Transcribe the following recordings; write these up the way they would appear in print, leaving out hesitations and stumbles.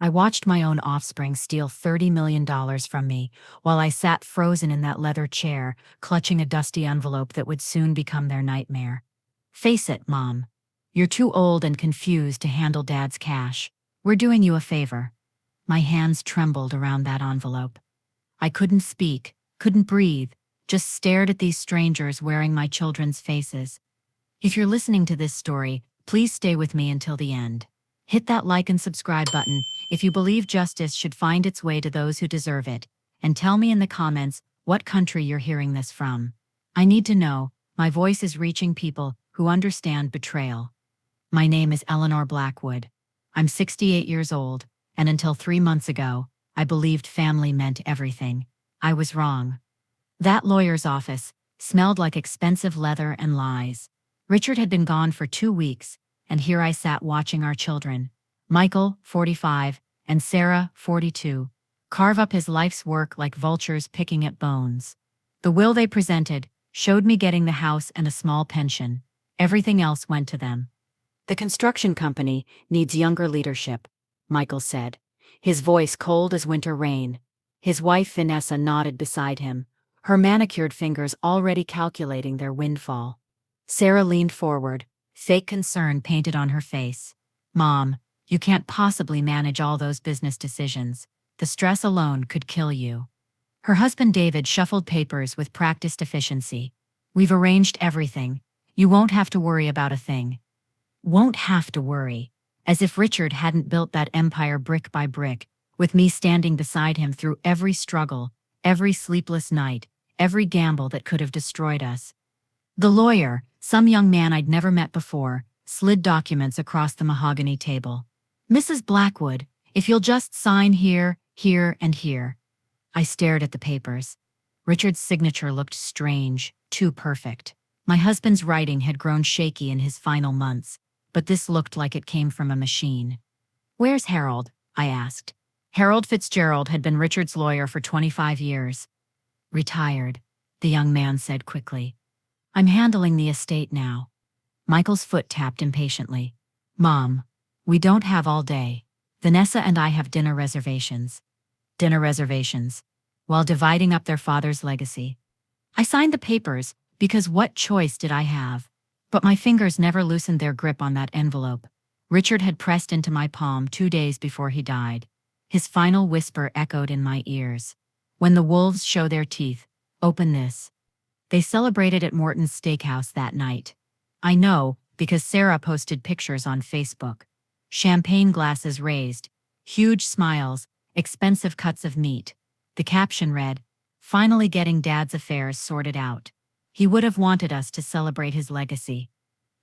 I watched my own offspring steal $30 million from me while I sat frozen in that leather chair, clutching a dusty envelope that would soon become their nightmare. Face it, Mom. You're too old and confused to handle Dad's cash. We're doing you a favor. My hands trembled around that envelope. I couldn't speak, couldn't breathe, just stared at these strangers wearing my children's faces. If you're listening to this story, please stay with me until the end. Hit that like and subscribe button if you believe justice should find its way to those who deserve it, and tell me in the comments what country you're hearing this from. I need to know. My voice is reaching people who understand betrayal. My name is Eleanor Blackwood. I'm 68 years old, and until 3 months ago, I believed family meant everything. I was wrong. That lawyer's office smelled like expensive leather and lies. Richard had been gone for 2 weeks, and here I sat watching our children, Michael, 45, and Sarah, 42, carve up his life's work like vultures picking at bones. The will they presented showed me getting the house and a small pension. Everything else went to them. The construction company needs younger leadership, Michael said, his voice cold as winter rain. His wife Vanessa nodded beside him, her manicured fingers already calculating their windfall. Sarah leaned forward, fake concern painted on her face. Mom, you can't possibly manage all those business decisions. The stress alone could kill you. Her husband David shuffled papers with practiced efficiency. We've arranged everything. You won't have to worry about a thing. Won't have to worry. As if Richard hadn't built that empire brick by brick, with me standing beside him through every struggle, every sleepless night, every gamble that could have destroyed us. The lawyer, some young man I'd never met before, slid documents across the mahogany table. Mrs. Blackwood, if you'll just sign here, here, and here. I stared at the papers. Richard's signature looked strange, too perfect. My husband's writing had grown shaky in his final months, but this looked like it came from a machine. Where's Harold? I asked. Harold Fitzgerald had been Richard's lawyer for 25 years. Retired, the young man said quickly. I'm handling the estate now. Michael's foot tapped impatiently. Mom, we don't have all day. Vanessa and I have dinner reservations. Dinner reservations, while dividing up their father's legacy. I signed the papers because what choice did I have? But my fingers never loosened their grip on that envelope. Richard had pressed into my palm 2 days before he died. His final whisper echoed in my ears. When the wolves show their teeth, open this. They celebrated at Morton's Steakhouse that night. I know, because Sarah posted pictures on Facebook. Champagne glasses raised, huge smiles, expensive cuts of meat. The caption read, "Finally getting Dad's affairs sorted out." He would have wanted us to celebrate his legacy.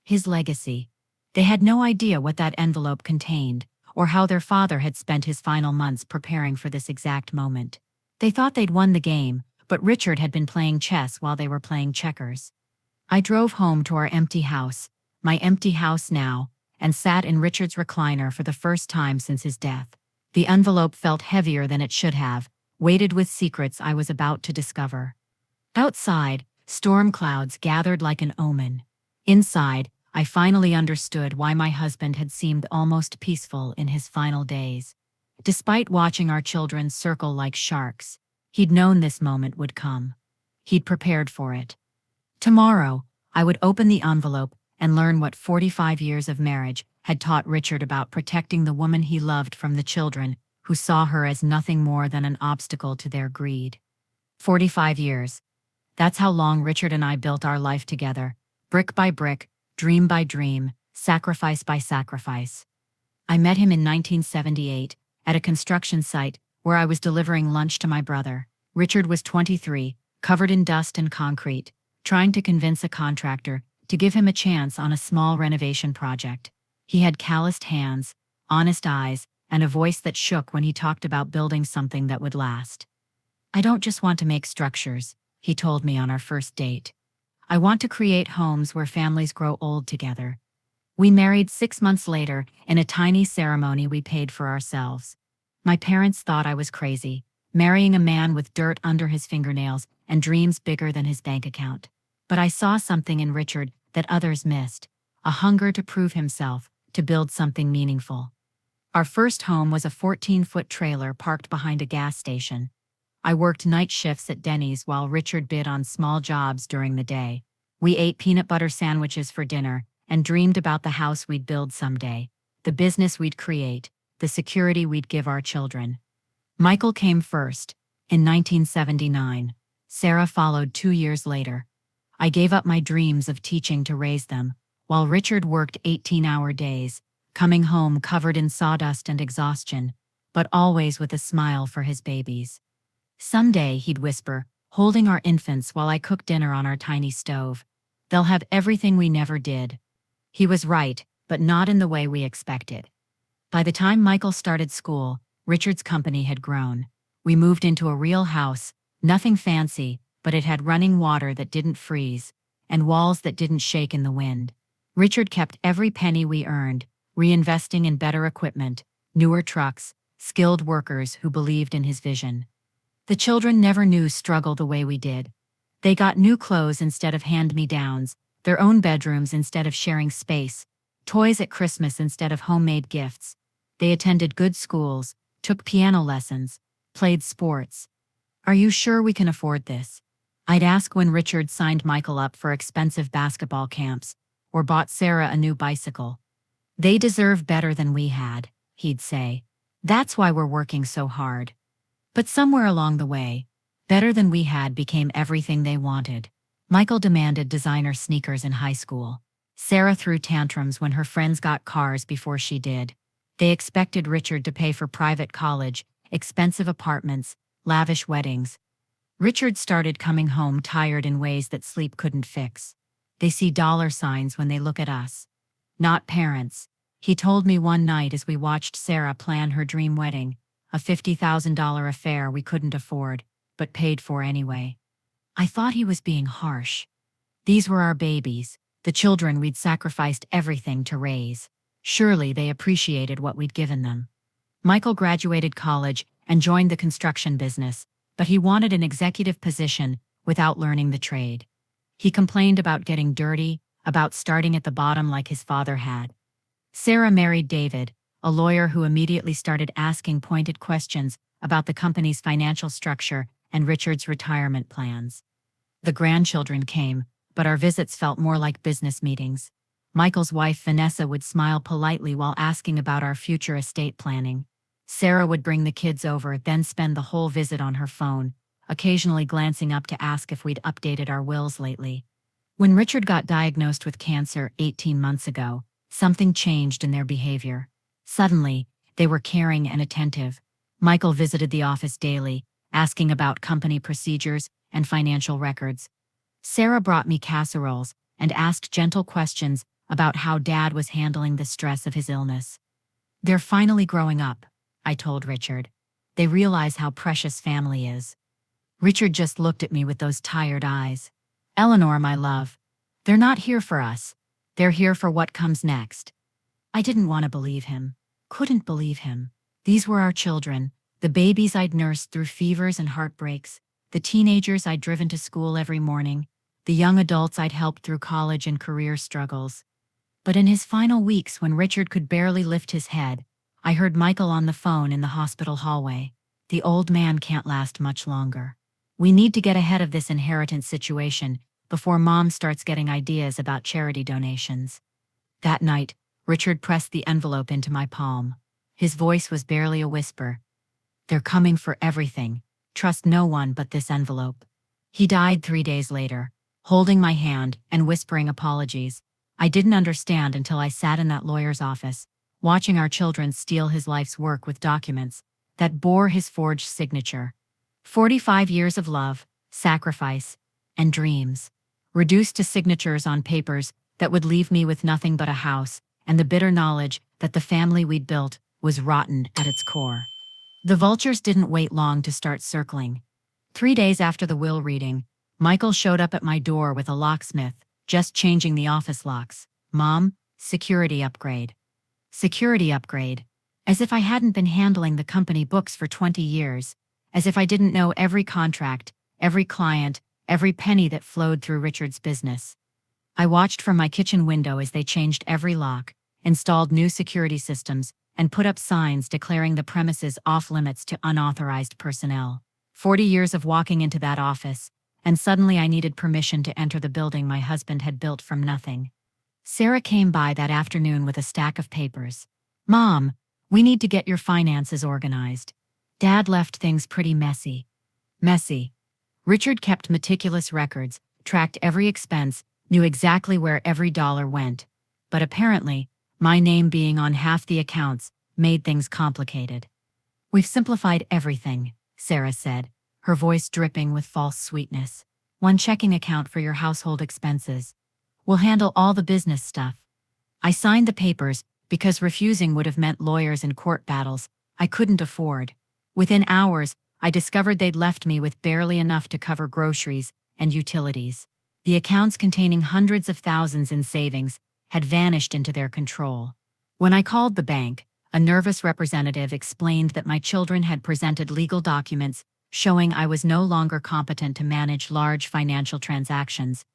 His legacy. They had no idea what that envelope contained, or how their father had spent his final months preparing for this exact moment. They thought they'd won the game, but Richard had been playing chess while they were playing checkers. I drove home to our empty house, my empty house now, and sat in Richard's recliner for the first time since his death. The envelope felt heavier than it should have, weighted with secrets I was about to discover. Outside, storm clouds gathered like an omen. Inside, I finally understood why my husband had seemed almost peaceful in his final days. Despite watching our children circle like sharks, he'd known this moment would come. He'd prepared for it. Tomorrow, I would open the envelope and learn what 45 years of marriage had taught Richard about protecting the woman he loved from the children who saw her as nothing more than an obstacle to their greed. 45 years. That's how long Richard and I built our life together, brick by brick, dream by dream, sacrifice by sacrifice. I met him in 1978 at a construction site where I was delivering lunch to my brother. Richard was 23, covered in dust and concrete, trying to convince a contractor to give him a chance on a small renovation project. He had calloused hands, honest eyes, and a voice that shook when he talked about building something that would last. I don't just want to make structures, he told me on our first date. I want to create homes where families grow old together. We married 6 months later in a tiny ceremony we paid for ourselves. My parents thought I was crazy, marrying a man with dirt under his fingernails and dreams bigger than his bank account. But I saw something in Richard that others missed, a hunger to prove himself, to build something meaningful. Our first home was a 14-foot trailer parked behind a gas station. I worked night shifts at Denny's while Richard bid on small jobs during the day. We ate peanut butter sandwiches for dinner and dreamed about the house we'd build someday, the business we'd create, the security we'd give our children. Michael came first, in 1979. Sarah followed 2 years later. I gave up my dreams of teaching to raise them, while Richard worked 18-hour days, coming home covered in sawdust and exhaustion, but always with a smile for his babies. Someday, he'd whisper, holding our infants while I cooked dinner on our tiny stove. They'll have everything we never did. He was right, but not in the way we expected. By the time Michael started school, Richard's company had grown. We moved into a real house, nothing fancy, but it had running water that didn't freeze, and walls that didn't shake in the wind. Richard kept every penny we earned, reinvesting in better equipment, newer trucks, skilled workers who believed in his vision. The children never knew struggle the way we did. They got new clothes instead of hand-me-downs, their own bedrooms instead of sharing space, toys at Christmas instead of homemade gifts. They attended good schools, took piano lessons, played sports. "Are you sure we can afford this?" I'd ask when Richard signed Michael up for expensive basketball camps or bought Sarah a new bicycle. "They deserve better than we had," he'd say. "That's why we're working so hard." But somewhere along the way, better than we had became everything they wanted. Michael demanded designer sneakers in high school. Sarah threw tantrums when her friends got cars before she did. They expected Richard to pay for private college, expensive apartments, lavish weddings. Richard started coming home tired in ways that sleep couldn't fix. They see dollar signs when they look at us, not parents. He told me one night as we watched Sarah plan her dream wedding, a $50,000 affair we couldn't afford, but paid for anyway. I thought he was being harsh. These were our babies, the children we'd sacrificed everything to raise. Surely they appreciated what we'd given them. Michael graduated college and joined the construction business, but he wanted an executive position without learning the trade. He complained about getting dirty, about starting at the bottom like his father had. Sarah married David, a lawyer who immediately started asking pointed questions about the company's financial structure and Richard's retirement plans. The grandchildren came, but our visits felt more like business meetings. Michael's wife Vanessa would smile politely while asking about our future estate planning. Sarah would bring the kids over, then spend the whole visit on her phone, occasionally glancing up to ask if we'd updated our wills lately. When Richard got diagnosed with cancer 18 months ago, something changed in their behavior. Suddenly, they were caring and attentive. Michael visited the office daily, asking about company procedures and financial records. Sarah brought me casseroles and asked gentle questions about how Dad was handling the stress of his illness. "They're finally growing up," I told Richard. "They realize how precious family is." Richard just looked at me with those tired eyes. "Eleanor, my love, they're not here for us. They're here for what comes next." I didn't want to believe him. Couldn't believe him. These were our children, the babies I'd nursed through fevers and heartbreaks, the teenagers I'd driven to school every morning, the young adults I'd helped through college and career struggles. But in his final weeks, when Richard could barely lift his head, I heard Michael on the phone in the hospital hallway. "The old man can't last much longer. We need to get ahead of this inheritance situation before Mom starts getting ideas about charity donations." That night, Richard pressed the envelope into my palm. His voice was barely a whisper. "They're coming for everything. Trust no one but this envelope." He died 3 days later, holding my hand and whispering apologies. I didn't understand until I sat in that lawyer's office, watching our children steal his life's work with documents that bore his forged signature. 45 years of love, sacrifice, and dreams, reduced to signatures on papers that would leave me with nothing but a house and the bitter knowledge that the family we'd built was rotten at its core. The vultures didn't wait long to start circling. 3 days after the will reading, Michael showed up at my door with a locksmith, just changing the office locks. "Mom, security upgrade." Security upgrade. As if I hadn't been handling the company books for 20 years. As if I didn't know every contract, every client, every penny that flowed through Richard's business. I watched from my kitchen window as they changed every lock, installed new security systems, and put up signs declaring the premises off-limits to unauthorized personnel. 40 years of walking into that office, and suddenly I needed permission to enter the building my husband had built from nothing. Sarah came by that afternoon with a stack of papers. "Mom, we need to get your finances organized. Dad left things pretty messy." Messy. Richard kept meticulous records, tracked every expense, knew exactly where every dollar went. But apparently, my name being on half the accounts made things complicated. "We've simplified everything," Sarah said, her voice dripping with false sweetness. "One checking account for your household expenses. We'll handle all the business stuff." I signed the papers because refusing would have meant lawyers and court battles I couldn't afford. Within hours, I discovered they'd left me with barely enough to cover groceries and utilities. The accounts containing hundreds of thousands in savings had vanished into their control. When I called the bank, a nervous representative explained that my children had presented legal documents showing I was no longer competent to manage large financial transactions.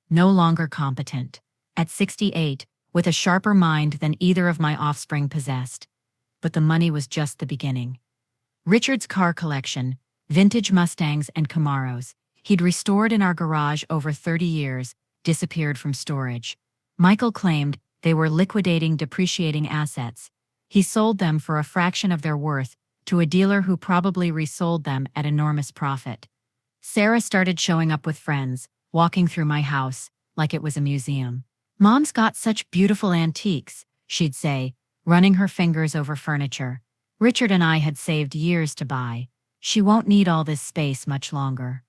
No longer competent. At 68, with a sharper mind than either of my offspring possessed. But the money was just the beginning. Richard's car collection, vintage Mustangs and Camaros, he'd restored in our garage over 30 years, disappeared from storage. Michael claimed they were liquidating depreciating assets. He sold them for a fraction of their worth to a dealer who probably resold them at enormous profit. Sarah started showing up with friends, walking through my house like it was a museum. "Mom's got such beautiful antiques," she'd say, running her fingers over furniture. Richard and I had saved years to buy. "She won't need all this space much longer."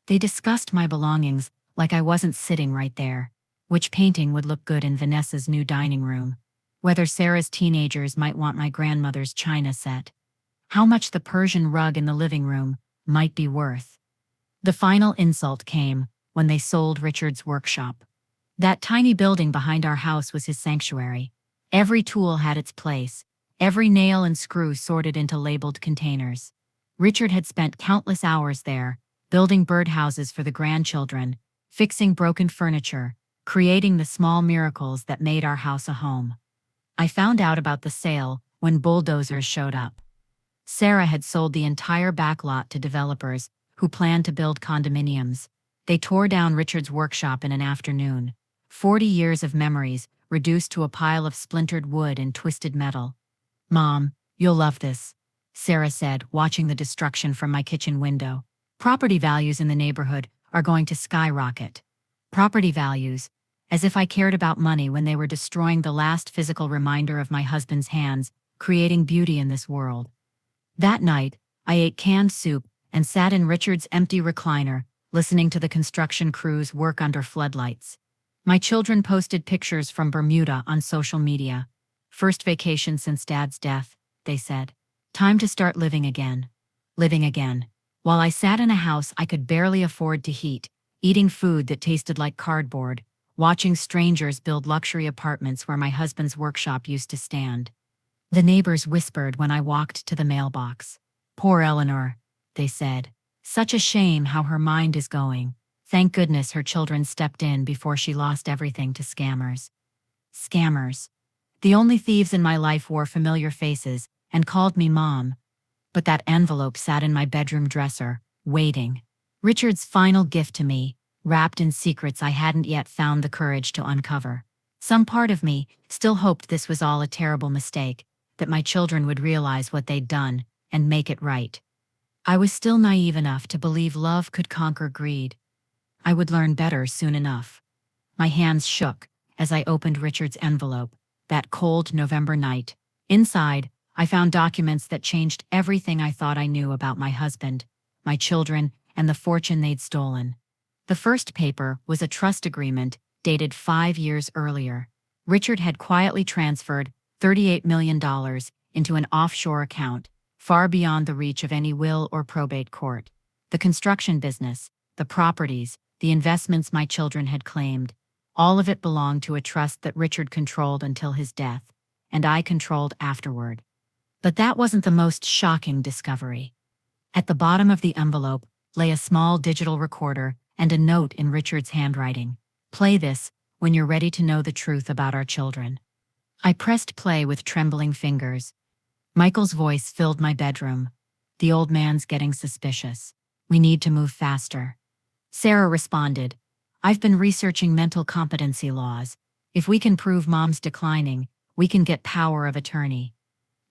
They discussed my belongings like I wasn't sitting right there. Which painting would look good in Vanessa's new dining room? Whether Sarah's teenagers might want my grandmother's china set? How much the Persian rug in the living room might be worth? The final insult came when they sold Richard's workshop. That tiny building behind our house was his sanctuary. Every tool had its place, every nail and screw sorted into labeled containers. Richard had spent countless hours there, building birdhouses for the grandchildren, fixing broken furniture, creating the small miracles that made our house a home. I found out about the sale when bulldozers showed up. Sarah had sold the entire back lot to developers who planned to build condominiums. They tore down Richard's workshop in an afternoon. 40 years of memories reduced to a pile of splintered wood and twisted metal. "Mom, you'll love this," Sarah said, watching the destruction from my kitchen window. "Property values in the neighborhood are going to skyrocket." Property values, as if I cared about money when they were destroying the last physical reminder of my husband's hands, creating beauty in this world. That night, I ate canned soup and sat in Richard's empty recliner, listening to the construction crews work under floodlights. My children posted pictures from Bermuda on social media. "First vacation since Dad's death," they said. "Time to start living again." Living again. While I sat in a house I could barely afford to heat, eating food that tasted like cardboard, watching strangers build luxury apartments where my husband's workshop used to stand. The neighbors whispered when I walked to the mailbox. "Poor Eleanor," they said. "Such a shame how her mind is going. Thank goodness her children stepped in before she lost everything to scammers." Scammers. The only thieves in my life wore familiar faces and called me Mom. But that envelope sat in my bedroom dresser, waiting. Richard's final gift to me, wrapped in secrets I hadn't yet found the courage to uncover. Some part of me still hoped this was all a terrible mistake, that my children would realize what they'd done and make it right. I was still naive enough to believe love could conquer greed. I would learn better soon enough. My hands shook as I opened Richard's envelope, that cold November night. Inside, I found documents that changed everything I thought I knew about my husband, my children, and the fortune they'd stolen. The first paper was a trust agreement dated 5 years earlier. Richard had quietly transferred $38 million into an offshore account, far beyond the reach of any will or probate court. The construction business, the properties, the investments my children had claimed, all of it belonged to a trust that Richard controlled until his death, and I controlled afterward. But that wasn't the most shocking discovery. At the bottom of the envelope lay a small digital recorder and a note in Richard's handwriting. "Play this when you're ready to know the truth about our children." I pressed play with trembling fingers. Michael's voice filled my bedroom. The old man's getting suspicious. We need to move faster. Sarah responded, I've been researching mental competency laws. If we can prove Mom's declining, we can get power of attorney.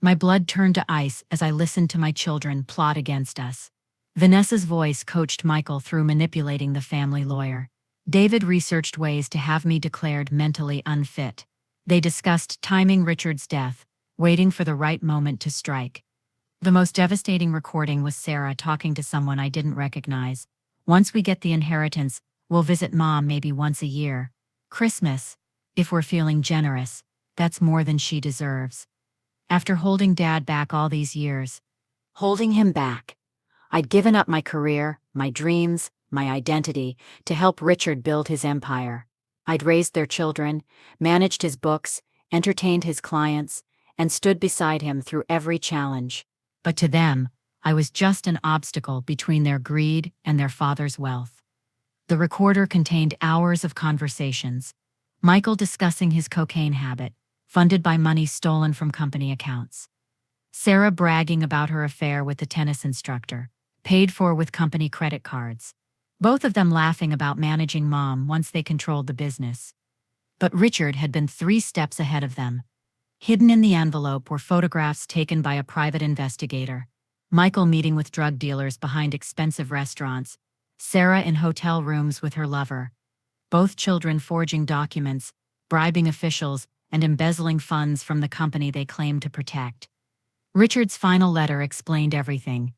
My blood turned to ice as I listened to my children plot against us. Vanessa's voice coached Michael through manipulating the family lawyer. David researched ways to have me declared mentally unfit. They discussed timing Richard's death, waiting for the right moment to strike. The most devastating recording was Sarah talking to someone I didn't recognize. Once we get the inheritance, we'll visit Mom maybe once a year. Christmas, if we're feeling generous, that's more than she deserves. After holding Dad back all these years, holding him back, I'd given up my career, my dreams, my identity, to help Richard build his empire. I'd raised their children, managed his books, entertained his clients, and stood beside him through every challenge. But to them, I was just an obstacle between their greed and their father's wealth. The recorder contained hours of conversations. Michael discussing his cocaine habit, funded by money stolen from company accounts. Sarah bragging about her affair with the tennis instructor, paid for with company credit cards. Both of them laughing about managing Mom once they controlled the business. But Richard had been 3 steps ahead of them. Hidden in the envelope were photographs taken by a private investigator. Michael meeting with drug dealers behind expensive restaurants. Sarah in hotel rooms with her lover. Both children forging documents, bribing officials, and embezzling funds from the company they claimed to protect. Richard's final letter explained everything.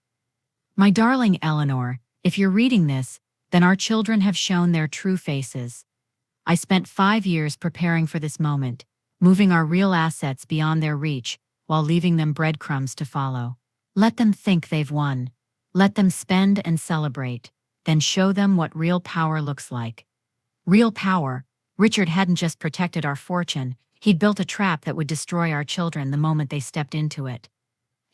My darling Eleanor, if you're reading this, then our children have shown their true faces. I spent 5 years preparing for this moment, moving our real assets beyond their reach, while leaving them breadcrumbs to follow. Let them think they've won. Let them spend and celebrate, then show them what real power looks like. Real power. Richard hadn't just protected our fortune, he'd built a trap that would destroy our children the moment they stepped into it.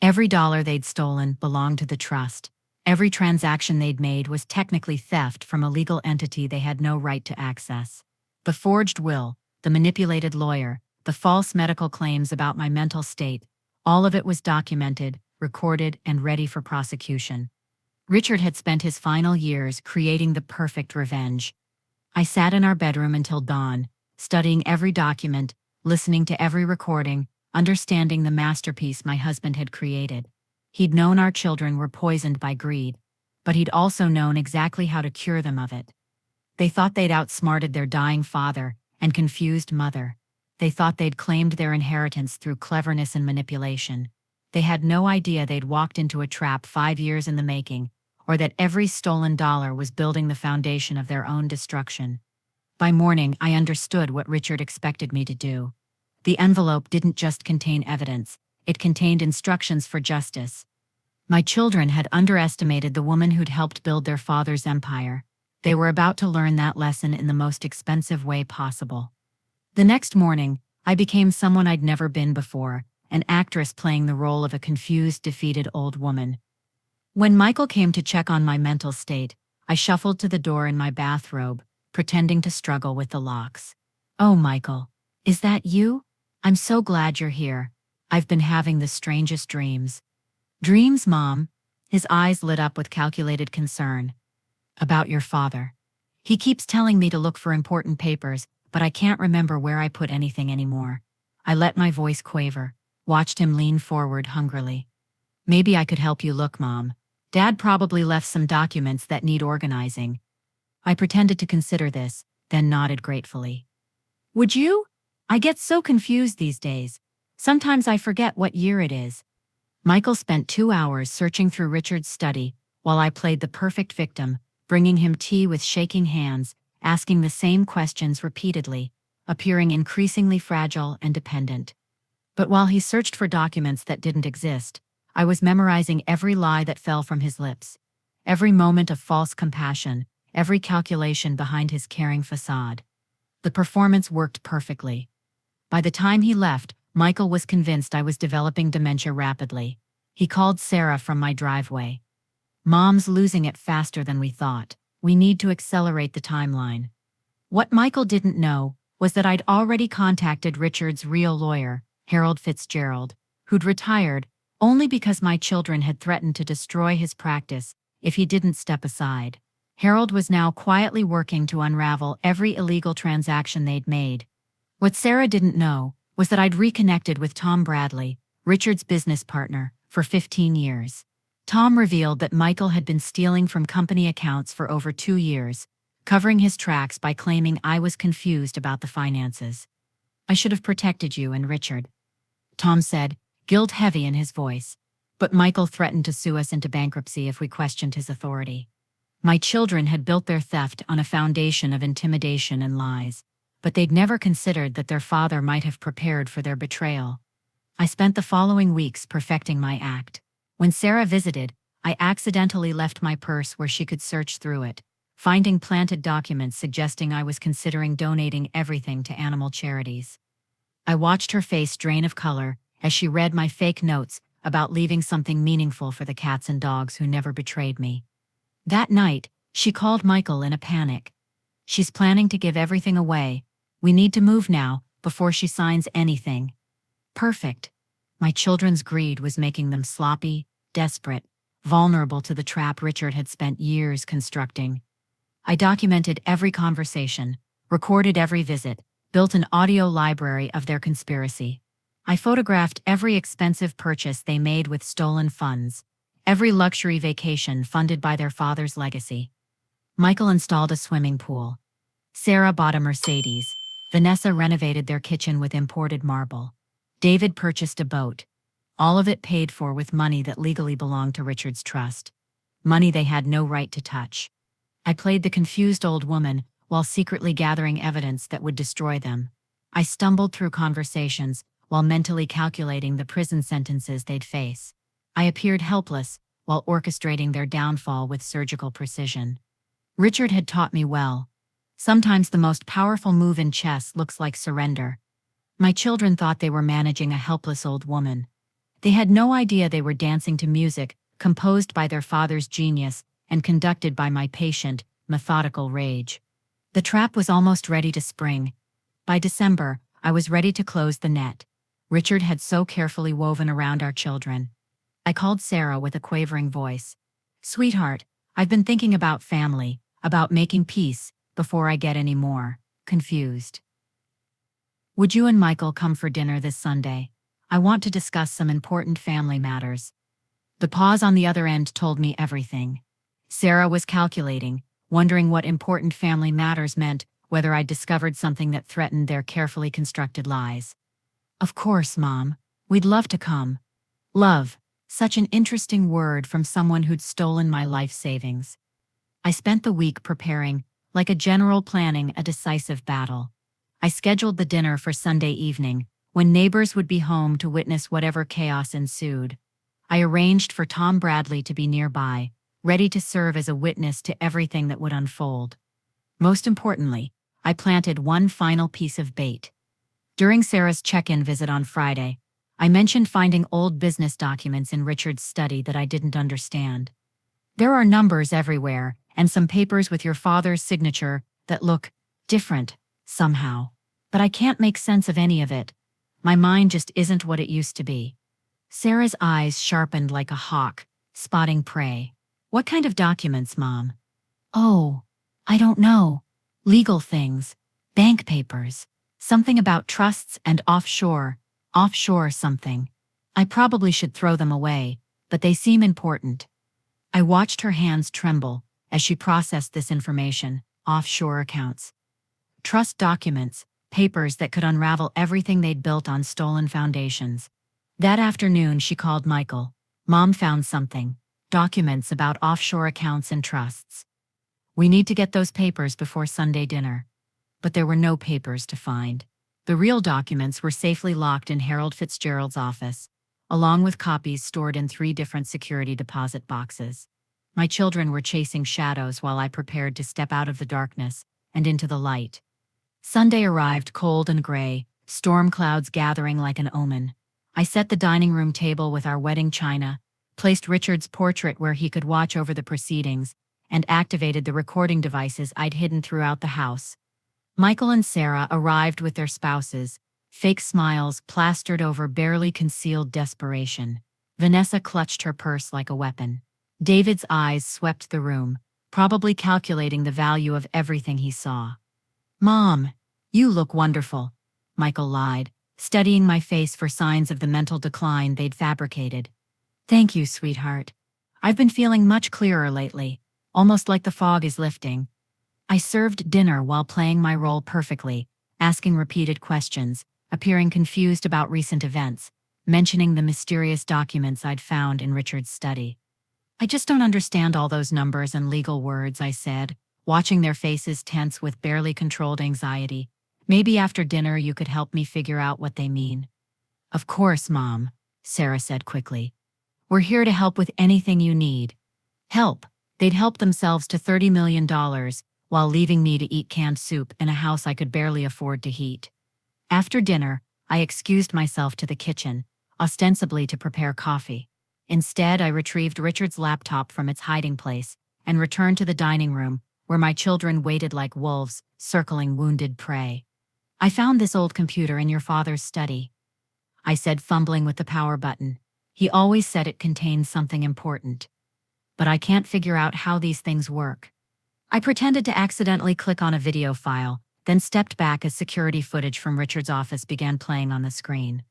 Every dollar they'd stolen belonged to the trust. Every transaction they'd made was technically theft from a legal entity they had no right to access. The forged will, the manipulated lawyer, the false medical claims about my mental state, all of it was documented, recorded, and ready for prosecution. Richard had spent his final years creating the perfect revenge. I sat in our bedroom until dawn, studying every document, listening to every recording, understanding the masterpiece my husband had created. He'd known our children were poisoned by greed, but he'd also known exactly how to cure them of it. They thought they'd outsmarted their dying father and confused mother. They thought they'd claimed their inheritance through cleverness and manipulation. They had no idea they'd walked into a trap 5 years in the making, or that every stolen dollar was building the foundation of their own destruction. By morning, I understood what Richard expected me to do. The envelope didn't just contain evidence, it contained instructions for justice. My children had underestimated the woman who'd helped build their father's empire. They were about to learn that lesson in the most expensive way possible. The next morning, I became someone I'd never been before, an actress playing the role of a confused, defeated old woman. When Michael came to check on my mental state, I shuffled to the door in my bathrobe, pretending to struggle with the locks. Oh, Michael, is that you? I'm so glad you're here. I've been having the strangest dreams. Dreams, Mom? His eyes lit up with calculated concern. About your father. He keeps telling me to look for important papers, but I can't remember where I put anything anymore. I let my voice quaver, watched him lean forward hungrily. Maybe I could help you look, Mom. Dad probably left some documents that need organizing. I pretended to consider this, then nodded gratefully. Would you? I get so confused these days. Sometimes I forget what year it is. Michael spent 2 hours searching through Richard's study, while I played the perfect victim, bringing him tea with shaking hands, asking the same questions repeatedly, appearing increasingly fragile and dependent. But while he searched for documents that didn't exist, I was memorizing every lie that fell from his lips, every moment of false compassion, every calculation behind his caring facade. The performance worked perfectly. By the time he left, Michael was convinced I was developing dementia rapidly. He called Sarah from my driveway. Mom's losing it faster than we thought. We need to accelerate the timeline. What Michael didn't know was that I'd already contacted Richard's real lawyer, Harold Fitzgerald, who'd retired only because my children had threatened to destroy his practice if he didn't step aside. Harold was now quietly working to unravel every illegal transaction they'd made. What Sarah didn't know was that I'd reconnected with Tom Bradley, Richard's business partner, for 15 years. Tom revealed that Michael had been stealing from company accounts for over 2 years, covering his tracks by claiming I was confused about the finances. "I should have protected you and Richard," Tom said, guilt heavy in his voice. "But Michael threatened to sue us into bankruptcy if we questioned his authority." My children had built their theft on a foundation of intimidation and lies, but they'd never considered that their father might have prepared for their betrayal. I spent the following weeks perfecting my act. When Sarah visited, I accidentally left my purse where she could search through it, finding planted documents suggesting I was considering donating everything to animal charities. I watched her face drain of color as she read my fake notes about leaving something meaningful for the cats and dogs who never betrayed me. That night, she called Michael in a panic. "She's planning to give everything away. We need to move now, before she signs anything." Perfect. My children's greed was making them sloppy, desperate, vulnerable to the trap Richard had spent years constructing. I documented every conversation, recorded every visit, built an audio library of their conspiracy. I photographed every expensive purchase they made with stolen funds, every luxury vacation funded by their father's legacy. Michael installed a swimming pool. Sarah bought a Mercedes. Vanessa renovated their kitchen with imported marble. David purchased a boat. All of it paid for with money that legally belonged to Richard's trust. Money they had no right to touch. I played the confused old woman while secretly gathering evidence that would destroy them. I stumbled through conversations while mentally calculating the prison sentences they'd face. I appeared helpless while orchestrating their downfall with surgical precision. Richard had taught me well. Sometimes the most powerful move in chess looks like surrender. My children thought they were managing a helpless old woman. They had no idea they were dancing to music composed by their father's genius and conducted by my patient, methodical rage. The trap was almost ready to spring. By December, I was ready to close the net. Richard had so carefully woven around our children. I called Sarah with a quavering voice. "Sweetheart, I've been thinking about family, about making peace, before I get any more confused. Would you and Michael come for dinner this Sunday? I want to discuss some important family matters." The pause on the other end told me everything. Sarah was calculating, wondering what important family matters meant, whether I'd discovered something that threatened their carefully constructed lies. "Of course, Mom. We'd love to come." Love. Such an interesting word from someone who'd stolen my life savings. I spent the week preparing, like a general planning a decisive battle. I scheduled the dinner for Sunday evening, when neighbors would be home to witness whatever chaos ensued. I arranged for Tom Bradley to be nearby, ready to serve as a witness to everything that would unfold. Most importantly, I planted one final piece of bait. During Sarah's check-in visit on Friday, I mentioned finding old business documents in Richard's study that I didn't understand. "There are numbers everywhere, and some papers with your father's signature that look different, somehow. But I can't make sense of any of it. My mind just isn't what it used to be." Sarah's eyes sharpened like a hawk, spotting prey. "What kind of documents, Mom?" "Oh, I don't know. Legal things. Bank papers. Something about trusts and offshore something. I probably should throw them away, but they seem important." I watched her hands tremble as she processed this information. Offshore accounts. Trust documents, papers that could unravel everything they'd built on stolen foundations. That afternoon, she called Michael. "Mom found something. Documents about offshore accounts and trusts. We need to get those papers before Sunday dinner." But there were no papers to find. The real documents were safely locked in Harold Fitzgerald's office, along with copies stored in 3 different security deposit boxes. My children were chasing shadows while I prepared to step out of the darkness and into the light. Sunday arrived cold and gray, storm clouds gathering like an omen. I set the dining room table with our wedding china, placed Richard's portrait where he could watch over the proceedings, and activated the recording devices I'd hidden throughout the house. Michael and Sarah arrived with their spouses, fake smiles plastered over barely concealed desperation. Vanessa clutched her purse like a weapon. David's eyes swept the room, probably calculating the value of everything he saw. "Mom, you look wonderful," Michael lied, studying my face for signs of the mental decline they'd fabricated. "Thank you, sweetheart. I've been feeling much clearer lately, almost like the fog is lifting." I served dinner while playing my role perfectly, asking repeated questions, appearing confused about recent events, mentioning the mysterious documents I'd found in Richard's study. "I just don't understand all those numbers and legal words," I said, watching their faces tense with barely controlled anxiety. "Maybe after dinner you could help me figure out what they mean." "Of course, Mom," Sarah said quickly. "We're here to help with anything you need." Help. They'd helped themselves to $30 million while leaving me to eat canned soup in a house I could barely afford to heat. After dinner, I excused myself to the kitchen, ostensibly to prepare coffee. Instead, I retrieved Richard's laptop from its hiding place and returned to the dining room, where my children waited like wolves, circling wounded prey. "I found this old computer in your father's study," I said, fumbling with the power button. "He always said it contained something important. But I can't figure out how these things work." I pretended to accidentally click on a video file, then stepped back as security footage from Richard's office began playing on the screen.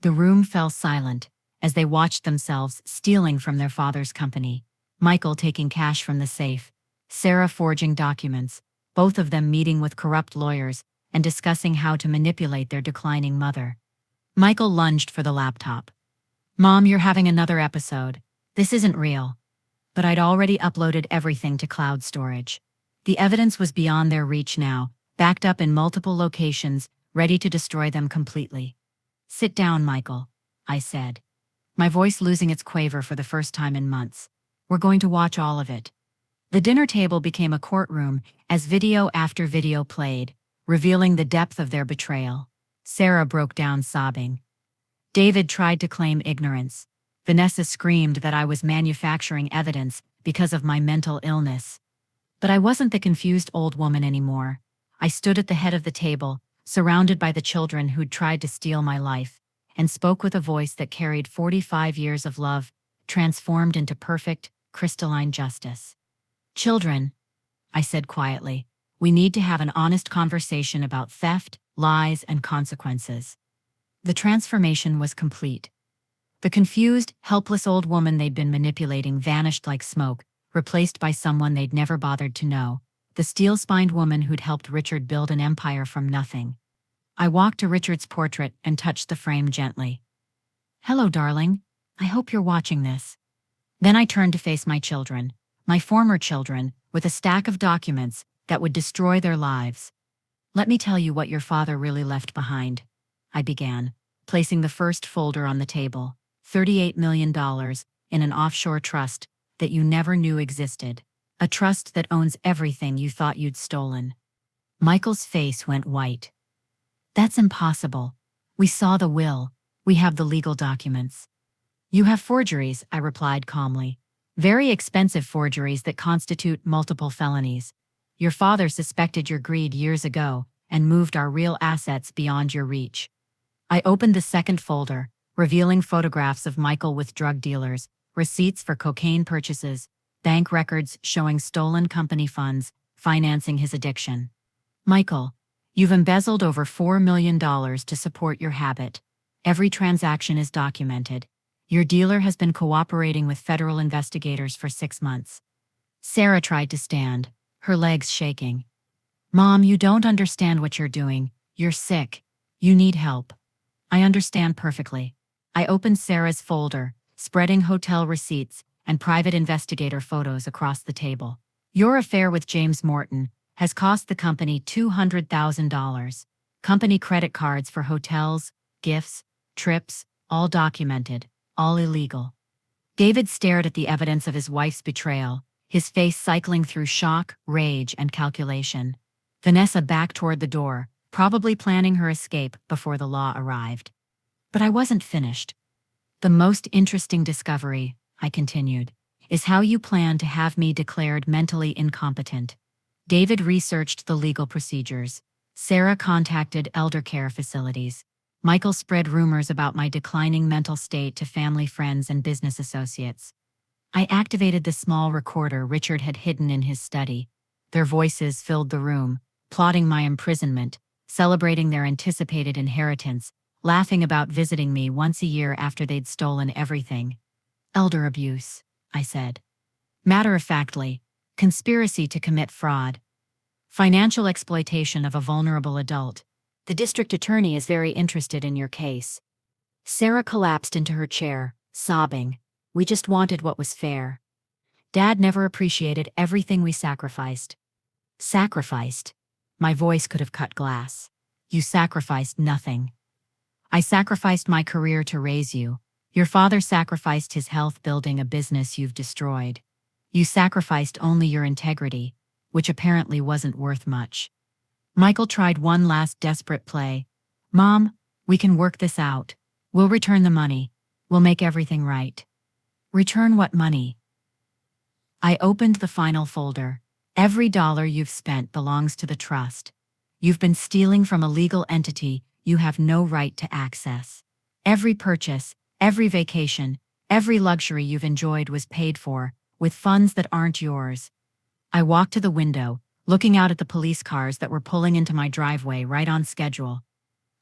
The room fell silent as they watched themselves stealing from their father's company, Michael taking cash from the safe, Sarah forging documents, both of them meeting with corrupt lawyers and discussing how to manipulate their declining mother. Michael lunged for the laptop. "Mom, you're having another episode. This isn't real." But I'd already uploaded everything to cloud storage. The evidence was beyond their reach now, backed up in multiple locations, ready to destroy them completely. "Sit down, Michael," I said, my voice losing its quaver for the first time in months. "We're going to watch all of it." The dinner table became a courtroom as video after video played, revealing the depth of their betrayal. Sarah broke down sobbing. David tried to claim ignorance. Vanessa screamed that I was manufacturing evidence because of my mental illness. But I wasn't the confused old woman anymore. I stood at the head of the table, surrounded by the children who'd tried to steal my life, and spoke with a voice that carried 45 years of love, transformed into perfect, crystalline justice. "Children," I said quietly, "we need to have an honest conversation about theft, lies, and consequences." The transformation was complete. The confused, helpless old woman they'd been manipulating vanished like smoke, replaced by someone they'd never bothered to know, the steel-spined woman who'd helped Richard build an empire from nothing. I walked to Richard's portrait and touched the frame gently. "Hello, darling. I hope you're watching this." Then I turned to face my children, my former children, with a stack of documents that would destroy their lives. "Let me tell you what your father really left behind," I began, placing the first folder on the table. $38 million in an offshore trust that you never knew existed. A trust that owns everything you thought you'd stolen. Michael's face went white. "That's impossible. We saw the will. We have the legal documents." "You have forgeries," I replied calmly. "Very expensive forgeries that constitute multiple felonies. Your father suspected your greed years ago and moved our real assets beyond your reach." I opened the second folder, revealing photographs of Michael with drug dealers, receipts for cocaine purchases, bank records showing stolen company funds, financing his addiction. "Michael, you've embezzled over $4 million to support your habit. Every transaction is documented. Your dealer has been cooperating with federal investigators for 6 months." Sarah tried to stand, her legs shaking. "Mom, you don't understand what you're doing. You're sick. You need help." "I understand perfectly." I opened Sarah's folder, spreading hotel receipts and private investigator photos across the table. "Your affair with James Morton has cost the company $200,000. Company credit cards for hotels, gifts, trips, all documented, all illegal." David stared at the evidence of his wife's betrayal, his face cycling through shock, rage, and calculation. Vanessa backed toward the door, probably planning her escape before the law arrived. But I wasn't finished. "The most interesting discovery," I continued, "is how you plan to have me declared mentally incompetent." David researched the legal procedures. Sarah contacted elder care facilities. Michael spread rumors about my declining mental state to family friends and business associates. I activated the small recorder Richard had hidden in his study. Their voices filled the room, plotting my imprisonment, celebrating their anticipated inheritance, laughing about visiting me once a year after they'd stolen everything. Elder abuse, I said. Matter-of-factly, conspiracy to commit fraud. Financial exploitation of a vulnerable adult. The district attorney is very interested in your case. Sarah collapsed into her chair, sobbing. We just wanted what was fair. Dad never appreciated everything we sacrificed. Sacrificed? My voice could have cut glass. You sacrificed nothing. I sacrificed my career to raise you. Your father sacrificed his health building a business you've destroyed. You sacrificed only your integrity, which apparently wasn't worth much. Michael tried one last desperate play. Mom, we can work this out. We'll return the money. We'll make everything right. Return what money? I opened the final folder. Every dollar you've spent belongs to the trust. You've been stealing from a legal entity you have no right to access. Every purchase, every vacation, every luxury you've enjoyed was paid for, with funds that aren't yours. I walked to the window, looking out at the police cars that were pulling into my driveway right on schedule.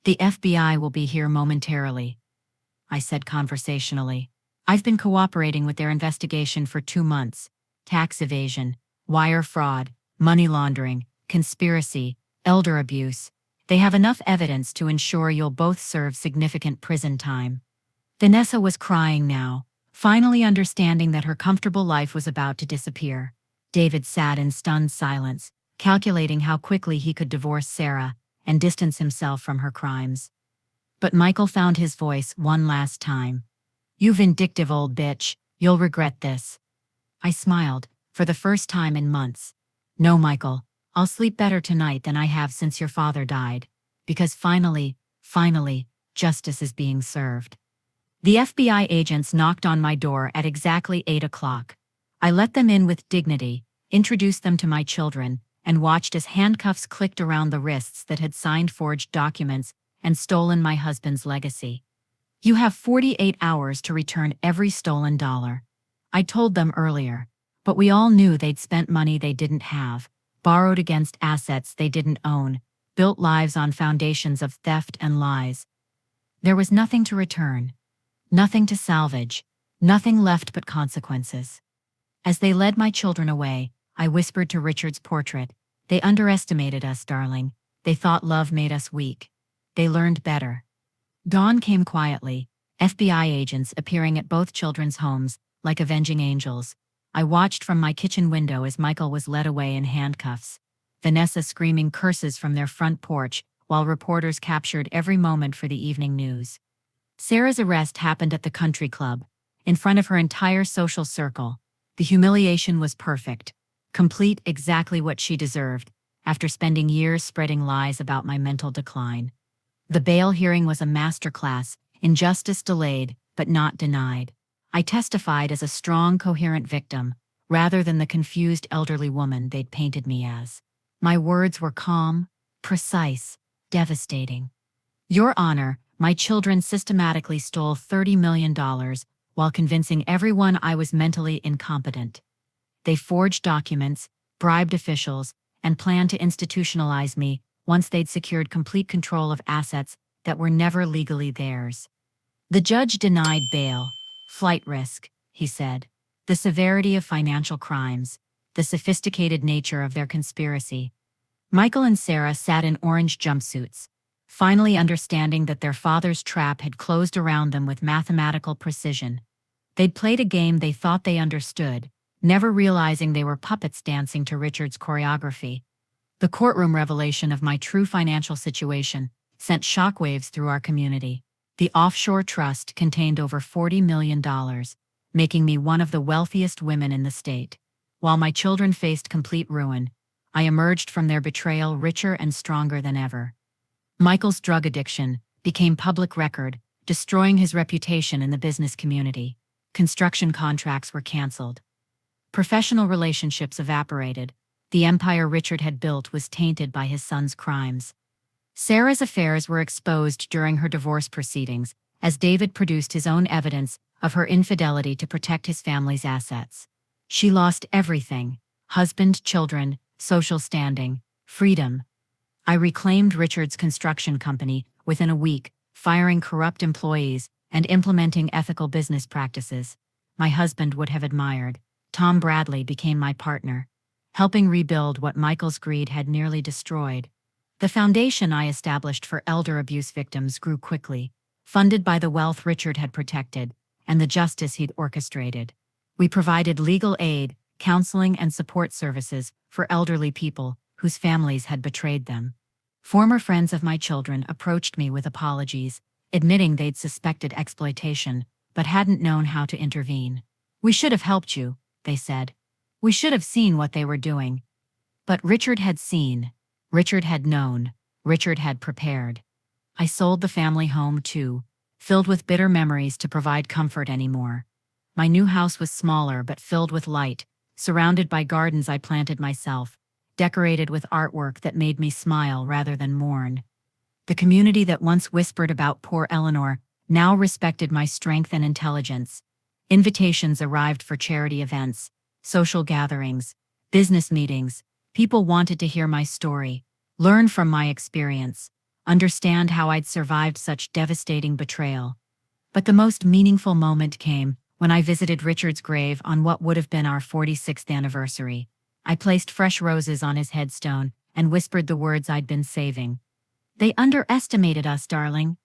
The FBI will be here momentarily, I said conversationally. I've been cooperating with their investigation for 2 months. Tax evasion, wire fraud, money laundering, conspiracy, elder abuse. They have enough evidence to ensure you'll both serve significant prison time. Vanessa was crying now, finally understanding that her comfortable life was about to disappear. David sat in stunned silence, calculating how quickly he could divorce Sarah and distance himself from her crimes. But Michael found his voice one last time. You vindictive old bitch, you'll regret this. I smiled, for the first time in months. No, Michael, I'll sleep better tonight than I have since your father died. Because finally, justice is being served. The FBI agents knocked on my door at exactly 8 o'clock. I let them in with dignity, introduced them to my children, and watched as handcuffs clicked around the wrists that had signed forged documents and stolen my husband's legacy. You have 48 hours to return every stolen dollar. I told them earlier, but we all knew they'd spent money they didn't have, borrowed against assets they didn't own, built lives on foundations of theft and lies. There was nothing to return, nothing to salvage, nothing left but consequences. As they led my children away, I whispered to Richard's portrait, "They underestimated us, darling. They thought love made us weak. They learned better." Dawn came quietly, FBI agents appearing at both children's homes, like avenging angels. I watched from my kitchen window as Michael was led away in handcuffs, Vanessa screaming curses from their front porch, while reporters captured every moment for the evening news. Sarah's arrest happened at the country club, in front of her entire social circle. The humiliation was perfect, complete exactly what she deserved, after spending years spreading lies about my mental decline. The bail hearing was a masterclass in justice delayed, but not denied. I testified as a strong, coherent victim, rather than the confused elderly woman they'd painted me as. My words were calm, precise, devastating. Your Honor, my children systematically stole $30 million while convincing everyone I was mentally incompetent. They forged documents, bribed officials, and planned to institutionalize me once they'd secured complete control of assets that were never legally theirs. The judge denied bail. Flight risk, he said. The severity of financial crimes, the sophisticated nature of their conspiracy. Michael and Sarah sat in orange jumpsuits, finally understanding that their father's trap had closed around them with mathematical precision. They'd played a game they thought they understood, never realizing they were puppets dancing to Richard's choreography. The courtroom revelation of my true financial situation sent shockwaves through our community. The offshore trust contained over $40 million, making me one of the wealthiest women in the state. While my children faced complete ruin, I emerged from their betrayal richer and stronger than ever. Michael's drug addiction became public record, destroying his reputation in the business community. Construction contracts were canceled. Professional relationships evaporated. The empire Richard had built was tainted by his son's crimes. Sarah's affairs were exposed during her divorce proceedings, as David produced his own evidence of her infidelity to protect his family's assets. She lost everything: husband, children, social standing, freedom. I reclaimed Richard's construction company within a week, firing corrupt employees and implementing ethical business practices my husband would have admired. Tom Bradley became my partner, helping rebuild what Michael's greed had nearly destroyed. The foundation I established for elder abuse victims grew quickly, funded by the wealth Richard had protected and the justice he'd orchestrated. We provided legal aid, counseling, and support services for elderly people whose families had betrayed them. Former friends of my children approached me with apologies, admitting they'd suspected exploitation, but hadn't known how to intervene. "We should have helped you," they said. "We should have seen what they were doing." But Richard had seen. Richard had known. Richard had prepared. I sold the family home too, filled with bitter memories to provide comfort anymore. My new house was smaller but filled with light, surrounded by gardens I planted myself, decorated with artwork that made me smile rather than mourn. The community that once whispered about poor Eleanor now respected my strength and intelligence. Invitations arrived for charity events, social gatherings, business meetings. People wanted to hear my story, learn from my experience, understand how I'd survived such devastating betrayal. But the most meaningful moment came when I visited Richard's grave on what would have been our 46th anniversary. I placed fresh roses on his headstone and whispered the words I'd been saving. "They underestimated us, darling.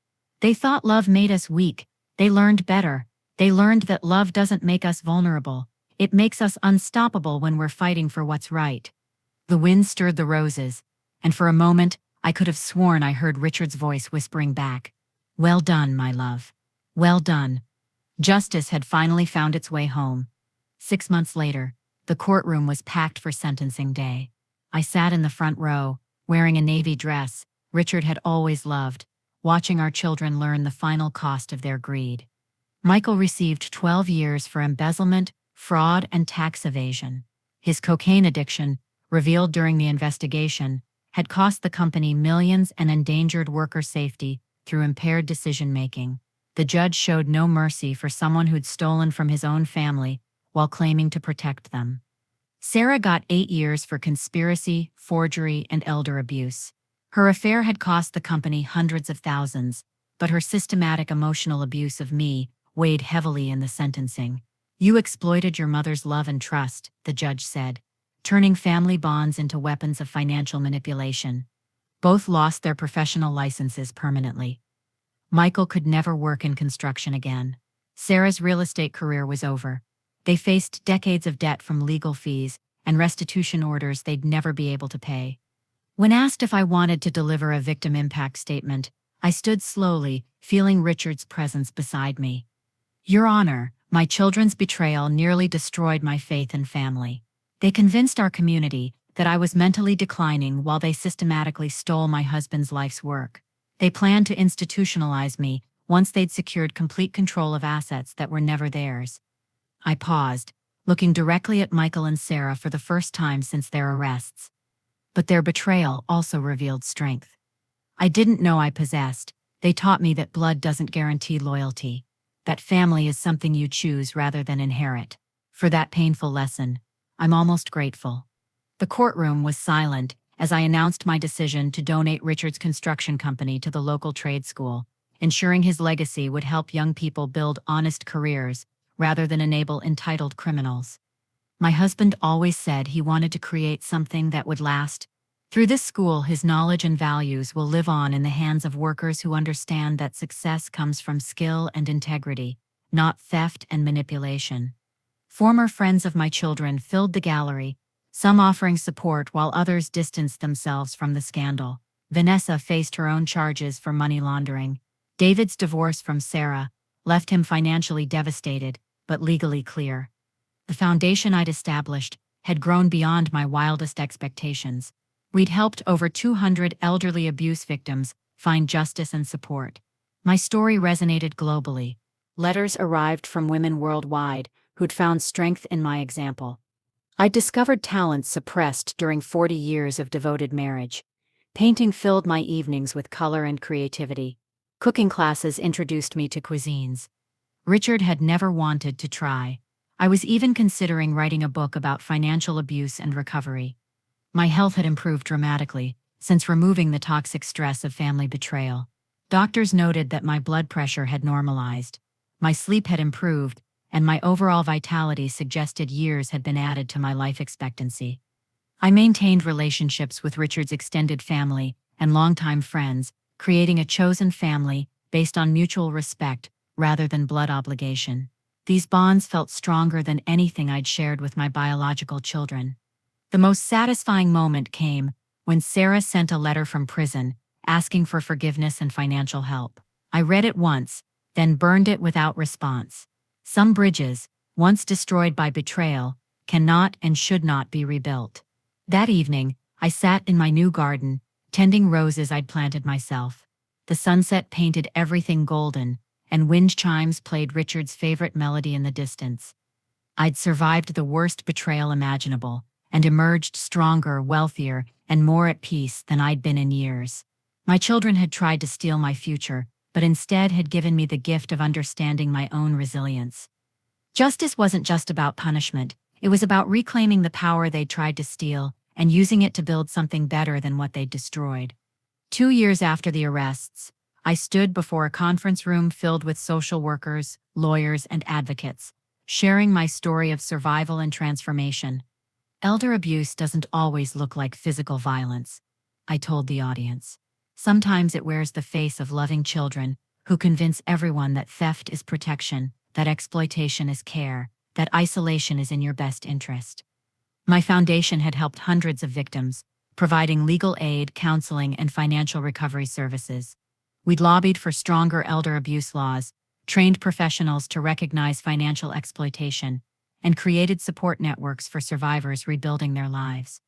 They thought love made us weak. They learned better. They learned that love doesn't make us vulnerable. It makes us unstoppable when we're fighting for what's right." The wind stirred the roses, and for a moment I could have sworn I heard Richard's voice whispering back, "Well done, my love. Well done." Justice had finally found its way home. 6 months later, the courtroom was packed for sentencing day. I sat in the front row, wearing a navy dress Richard had always loved, watching our children learn the final cost of their greed. Michael received 12 years for embezzlement, fraud, and tax evasion. His cocaine addiction, revealed during the investigation, had cost the company millions and endangered worker safety through impaired decision-making. The judge showed no mercy for someone who'd stolen from his own family while claiming to protect them. Sarah got 8 years for conspiracy, forgery, and elder abuse. Her affair had cost the company hundreds of thousands, but her systematic emotional abuse of me weighed heavily in the sentencing. "You exploited your mother's love and trust," the judge said, turning family bonds into weapons of financial manipulation. Both lost their professional licenses permanently. Michael could never work in construction again. Sarah's real estate career was over. They faced decades of debt from legal fees and restitution orders they'd never be able to pay. When asked if I wanted to deliver a victim impact statement, I stood slowly, feeling Richard's presence beside me. "Your Honor, my children's betrayal nearly destroyed my faith and family. They convinced our community that I was mentally declining while they systematically stole my husband's life's work. They planned to institutionalize me once they'd secured complete control of assets that were never theirs." I paused, looking directly at Michael and Sarah for the first time since their arrests. But their betrayal also revealed strength I didn't know I possessed. They taught me that blood doesn't guarantee loyalty, that family is something you choose rather than inherit. For that painful lesson, I'm almost grateful. The courtroom was silent as I announced my decision to donate Richard's construction company to the local trade school, ensuring his legacy would help young people build honest careers rather than enable entitled criminals. My husband always said he wanted to create something that would last. Through this school, his knowledge and values will live on in the hands of workers who understand that success comes from skill and integrity, not theft and manipulation. Former friends of my children filled the gallery, some offering support while others distanced themselves from the scandal. Vanessa faced her own charges for money laundering. David's divorce from Sarah left him financially devastated, but legally clear. The foundation I'd established had grown beyond my wildest expectations. We'd helped over 200 elderly abuse victims find justice and support. My story resonated globally. Letters arrived from women worldwide who'd found strength in my example. I'd discovered talents suppressed during 40 years of devoted marriage. Painting filled my evenings with color and creativity. Cooking classes introduced me to cuisines Richard had never wanted to try. I was even considering writing a book about financial abuse and recovery. My health had improved dramatically since removing the toxic stress of family betrayal. Doctors noted that my blood pressure had normalized, my sleep had improved, and my overall vitality suggested years had been added to my life expectancy. I maintained relationships with Richard's extended family and longtime friends, creating a chosen family based on mutual respect rather than blood obligation. These bonds felt stronger than anything I'd shared with my biological children. The most satisfying moment came when Sarah sent a letter from prison asking for forgiveness and financial help. I read it once, then burned it without response. Some bridges, once destroyed by betrayal, cannot and should not be rebuilt. That evening, I sat in my new garden, tending roses I'd planted myself. The sunset painted everything golden, and wind chimes played Richard's favorite melody in the distance. I'd survived the worst betrayal imaginable, and emerged stronger, wealthier, and more at peace than I'd been in years. My children had tried to steal my future, but instead had given me the gift of understanding my own resilience. Justice wasn't just about punishment, it was about reclaiming the power they'd tried to steal and using it to build something better than what they'd destroyed. 2 years after the arrests, I stood before a conference room filled with social workers, lawyers, and advocates, sharing my story of survival and transformation. Elder abuse doesn't always look like physical violence, I told the audience. Sometimes it wears the face of loving children who convince everyone that theft is protection, that exploitation is care, that isolation is in your best interest. My foundation had helped hundreds of victims, providing legal aid, counseling, and financial recovery services. We'd lobbied for stronger elder abuse laws, trained professionals to recognize financial exploitation, and created support networks for survivors rebuilding their lives.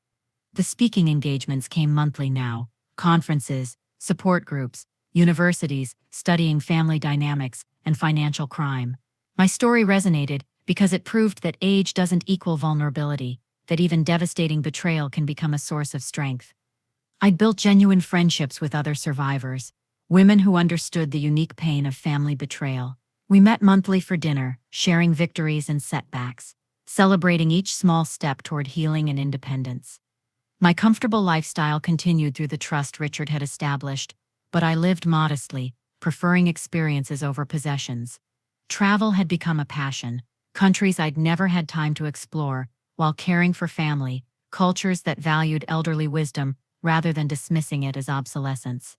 The speaking engagements came monthly now: conferences, support groups, universities studying family dynamics and financial crime. My story resonated because it proved that age doesn't equal vulnerability, that even devastating betrayal can become a source of strength. I'd built genuine friendships with other survivors, women who understood the unique pain of family betrayal. We met monthly for dinner, sharing victories and setbacks, celebrating each small step toward healing and independence. My comfortable lifestyle continued through the trust Richard had established, but I lived modestly, preferring experiences over possessions. Travel had become a passion, countries I'd never had time to explore, while caring for family, cultures that valued elderly wisdom rather than dismissing it as obsolescence.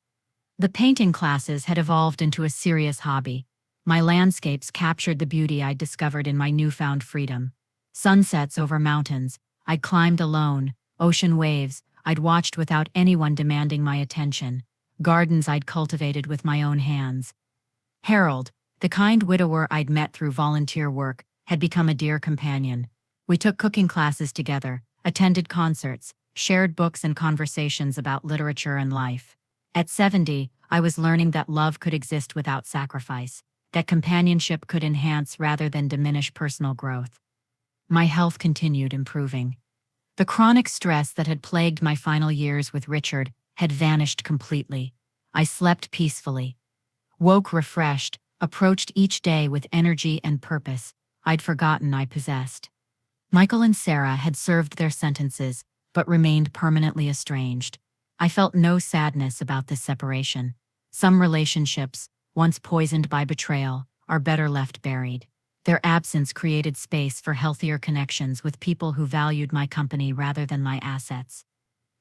The painting classes had evolved into a serious hobby. My landscapes captured the beauty I'd discovered in my newfound freedom. Sunsets over mountains, I'd climbed alone, ocean waves, I'd watched without anyone demanding my attention, gardens I'd cultivated with my own hands. Harold, the kind widower I'd met through volunteer work, had become a dear companion. We took cooking classes together, attended concerts, shared books and conversations about literature and life. At 70, I was learning that love could exist without sacrifice, that companionship could enhance rather than diminish personal growth. My health continued improving. The chronic stress that had plagued my final years with Richard had vanished completely. I slept peacefully, woke refreshed, approached each day with energy and purpose I'd forgotten I possessed. Michael and Sarah had served their sentences, but remained permanently estranged. I felt no sadness about this separation. Some relationships, once poisoned by betrayal, are better left buried. Their absence created space for healthier connections with people who valued my company rather than my assets.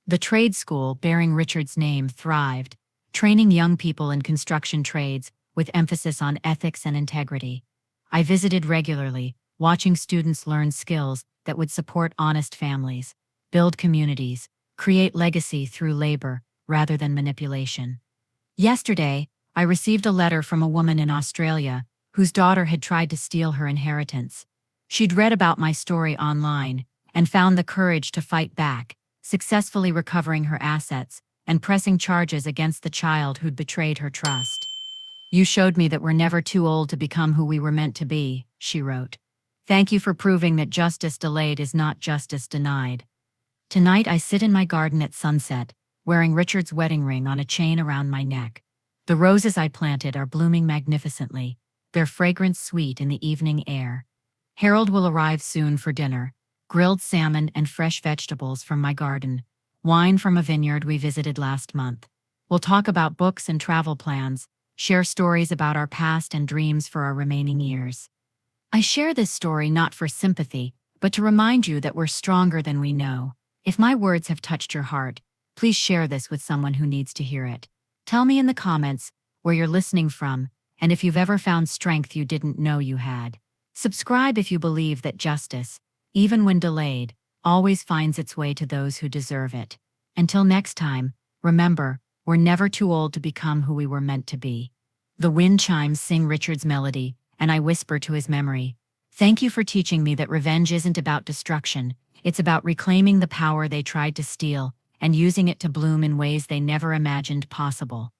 The trade school bearing Richard's name thrived, training young people in construction trades with emphasis on ethics and integrity. I visited regularly, watching students learn skills that would support honest families, build communities, create legacy through labor rather than manipulation. Yesterday, I received a letter from a woman in Australia whose daughter had tried to steal her inheritance. She'd read about my story online and found the courage to fight back, successfully recovering her assets and pressing charges against the child who'd betrayed her trust. "You showed me that we're never too old to become who we were meant to be," she wrote. "Thank you for proving that justice delayed is not justice denied." Tonight I sit in my garden at sunset, wearing Richard's wedding ring on a chain around my neck. The roses I planted are blooming magnificently, their fragrance sweet in the evening air. Harold will arrive soon for dinner, grilled salmon and fresh vegetables from my garden, wine from a vineyard we visited last month. We'll talk about books and travel plans, share stories about our past and dreams for our remaining years. I share this story not for sympathy, but to remind you that we're stronger than we know. If my words have touched your heart, please share this with someone who needs to hear it. Tell me in the comments where you're listening from and if you've ever found strength you didn't know you had. Subscribe if you believe that justice, even when delayed, always finds its way to those who deserve it. Until next time, remember, we're never too old to become who we were meant to be. The wind chimes sing Richard's melody, and I whisper to his memory, "Thank you for teaching me that revenge isn't about destruction, it's about reclaiming the power they tried to steal and using it to bloom in ways they never imagined possible."